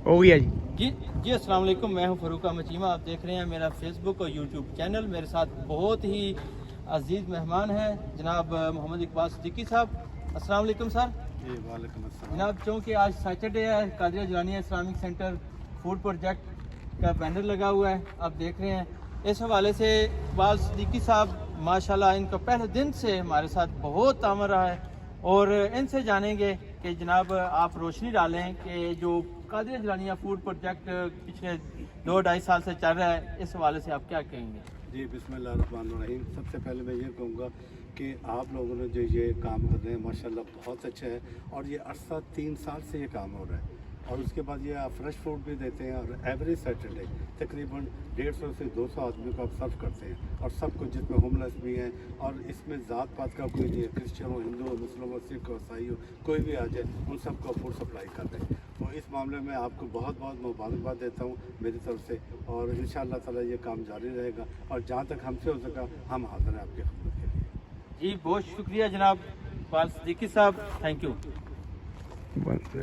ہو گیا جی. جی السلام علیکم، میں ہوں فروخ احمد چیمہ. آپ دیکھ رہے ہیں میرا فیس بک اور یوٹیوب چینل. میرے ساتھ بہت ہی عزیز مہمان ہیں جناب محمد اقبال صدیقی صاحب. السلام علیکم سر. جی وعلیکم السلام جناب چونکہ آج سیٹرڈے ہے، قادریہ جیلانیہ اسلامک سینٹر فوڈ پروجیکٹ کا بینر لگا ہوا ہے، آپ دیکھ رہے ہیں. اس حوالے سے اقبال صدیقی صاحب ماشاءاللہ ان کا پہلے دن سے ہمارے ساتھ بہت تعاون رہا ہے، اور ان سے جانیں گے کہ جناب آپ روشنی ڈالیں کہ جو قادریہ جیلانیہ فوڈ پروجیکٹ پچھلے 2-2.5 سال سے چل رہا ہے، اس حوالے سے آپ کیا کہیں گے؟ جی بسم اللہ الرحمن الرحیم. سب سے پہلے میں یہ کہوں گا کہ آپ لوگوں نے جو یہ کام کر رہے ہیں ماشاءاللہ بہت اچھا ہے، اور یہ عرصہ 3 سال سے یہ کام ہو رہا ہے. اور اس کے بعد یہ آپ فریش فوڈ بھی دیتے ہیں، اور ایوری سیٹرڈے تقریباً 150 سے 200 آدمی کو آپ سرو کرتے ہیں، اور سب کو جس میں ہوم لیس بھی ہیں، اور اس میں ذات پات کا کوئی نہیں ہے، کرسچن ہو، ہندو ہو، مسلم ہو، سکھ ہو، عیسائی ہو، کوئی بھی آ جائے ان سب کو فوڈ سپلائی کر رہے ہیں. تو اس معاملے میں آپ کو بہت بہت مبارکباد دیتا ہوں میری طرف سے، اور انشاءاللہ تعالی یہ کام جاری رہے گا، اور جہاں تک ہم سے ہو سکا ہم حاضر ہیں آپ کی خدمت کے لیے. جی بہت شکریہ جناب اقبال صدیقی صاحب، تھینک یو. بس